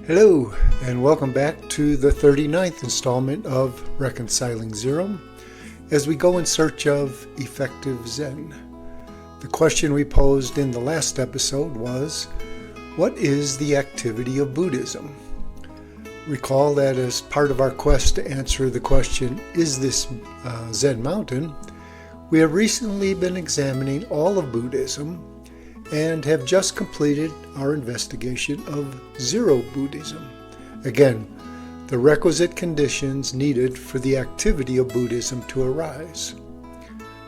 Hello, and welcome back to the 39th installment of Reconciling Zero as we go in search of Effective Zen. The question we posed in the last episode was, what is the activity of Buddhism? Recall that as part of our quest to answer the question, is this Zen Mountain? We have recently been examining all of Buddhism and have just completed our investigation of zero-buddhism. Again, the requisite conditions needed for the activity of Buddhism to arise.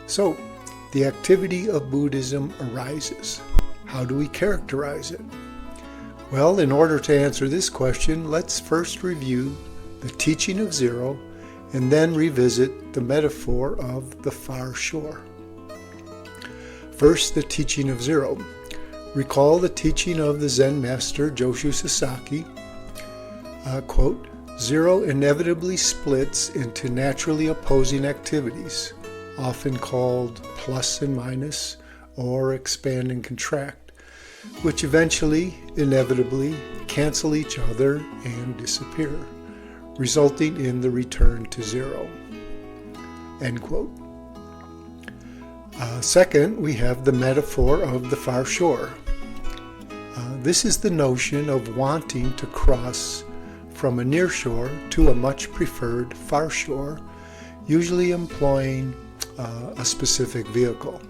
So, the activity of Buddhism arises. How do we characterize it? Well, in order to answer this question, let's first review the teaching of zero and then revisit the metaphor of the far shore. First, the teaching of zero. Recall the teaching of the Zen master Joshu Sasaki. Quote, "Zero inevitably splits into naturally opposing activities, often called plus and minus or expand and contract, which eventually, inevitably, cancel each other and disappear, resulting in the return to zero." End quote. Second, we have the metaphor of the far shore. This is the notion of wanting to cross from a near shore to a much preferred far shore, usually employing a specific vehicle.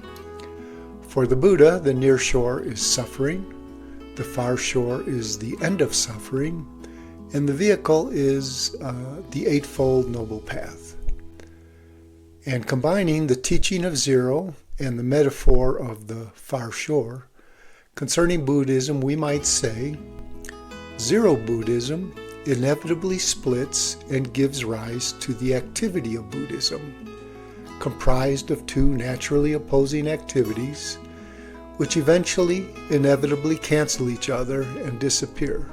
For the Buddha, the near shore is suffering, the far shore is the end of suffering, and the vehicle is the Eightfold Noble Path. And combining the teaching of zero and the metaphor of the far shore, concerning Buddhism, we might say, zero-buddhism inevitably splits and gives rise to the activity of Buddhism, comprised of two naturally opposing activities, which eventually inevitably cancel each other and disappear,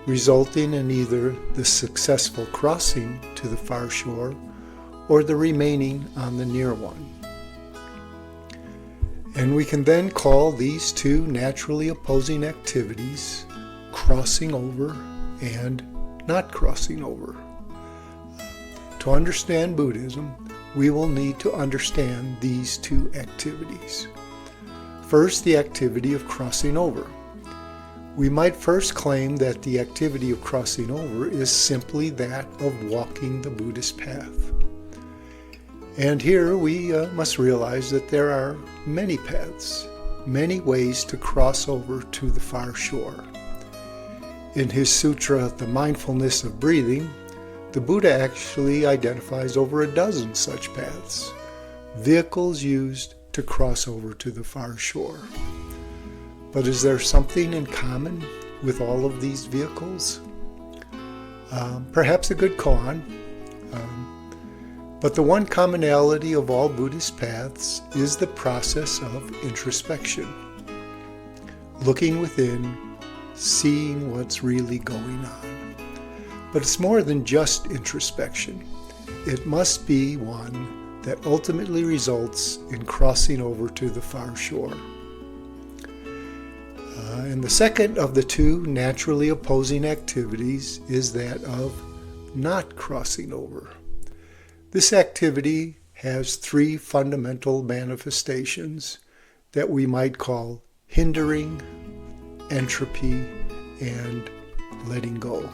resulting in either the successful crossing to the far shore or the remaining on the near one. And we can then call these two naturally opposing activities crossing over and not crossing over. To understand Buddhism, we will need to understand these two activities. First, the activity of crossing over. We might first claim that the activity of crossing over is simply that of walking the Buddhist path. And here we must realize that there are many paths, many ways to cross over to the far shore. In his sutra, The Mindfulness of Breathing, the Buddha actually identifies over a dozen such paths, vehicles used to cross over to the far shore. But is there something in common with all of these vehicles? Perhaps a good koan. But the one commonality of all Buddhist paths is the process of introspection, looking within, seeing what's really going on. But it's more than just introspection. It must be one that ultimately results in crossing over to the far shore. And the second of the two naturally opposing activities is that of not crossing over. This activity has three fundamental manifestations that we might call hindering, entropy, and letting go.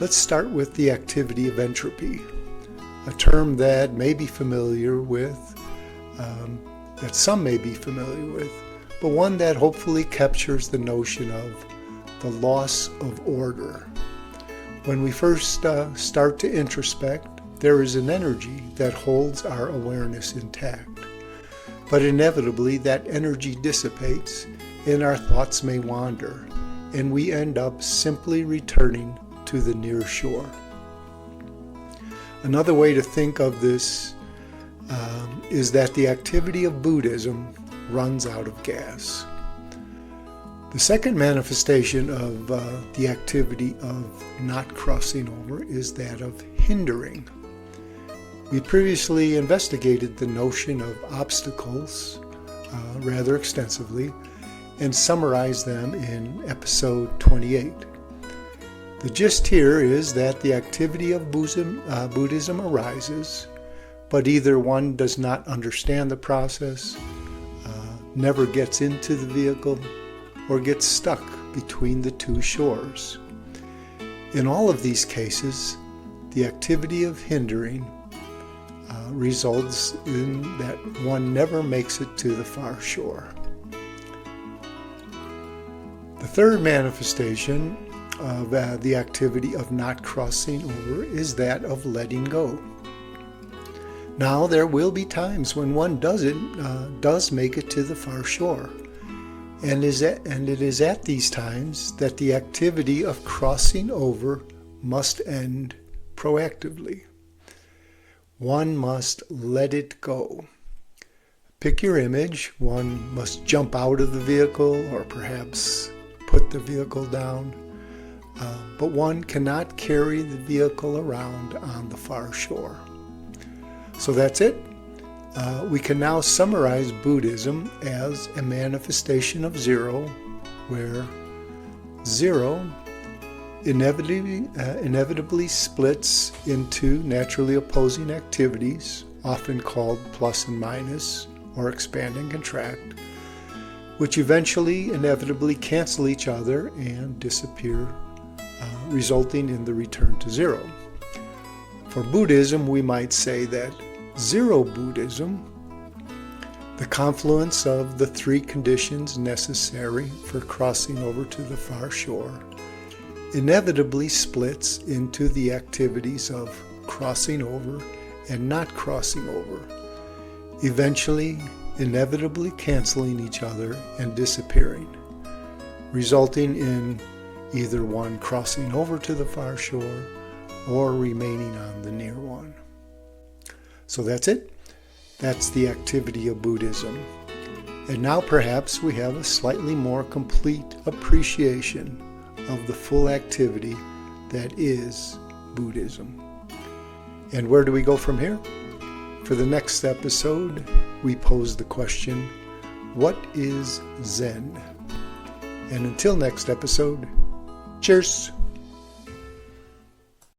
Let's start with the activity of entropy, a term that may be familiar with, that some may be familiar with, but one that hopefully captures the notion of the loss of order. When we first start to introspect, there is an energy that holds our awareness intact. But inevitably that energy dissipates and our thoughts may wander, and we end up simply returning to the near shore. Another way to think of this is that the activity of Buddhism runs out of gas. The second manifestation of the activity of not crossing over is that of hindering. We previously investigated the notion of obstacles rather extensively and summarized them in episode 28. The gist here is that the activity of Buddhism arises, but either one does not understand the process, never gets into the vehicle, or gets stuck between the two shores. In all of these cases, the activity of hindering results in that one never makes it to the far shore. The third manifestation of the activity of not crossing over is that of letting go. Now, there will be times when one does make it to the far shore, and it is at these times that the activity of crossing over must end proactively. One must let it go. Pick your image. One must jump out of the vehicle or perhaps put the vehicle down. But one cannot carry the vehicle around on the far shore. So that's it. We can now summarize Buddhism as a manifestation of zero, where zero inevitably splits into naturally opposing activities, often called plus and minus, or expand and contract, which eventually inevitably cancel each other and disappear, resulting in the return to zero. For Buddhism, we might say that zero-buddhism, the confluence of the three conditions necessary for crossing over to the far shore, inevitably splits into the activities of crossing over and not crossing over, eventually inevitably canceling each other and disappearing, resulting in either one crossing over to the far shore or remaining on the near one. So that's it. That's the activity of Buddhism. And now perhaps we have a slightly more complete appreciation of the full activity that is Buddhism. And where do we go from here? For the next episode, we pose the question, what is Zen? And until next episode, cheers!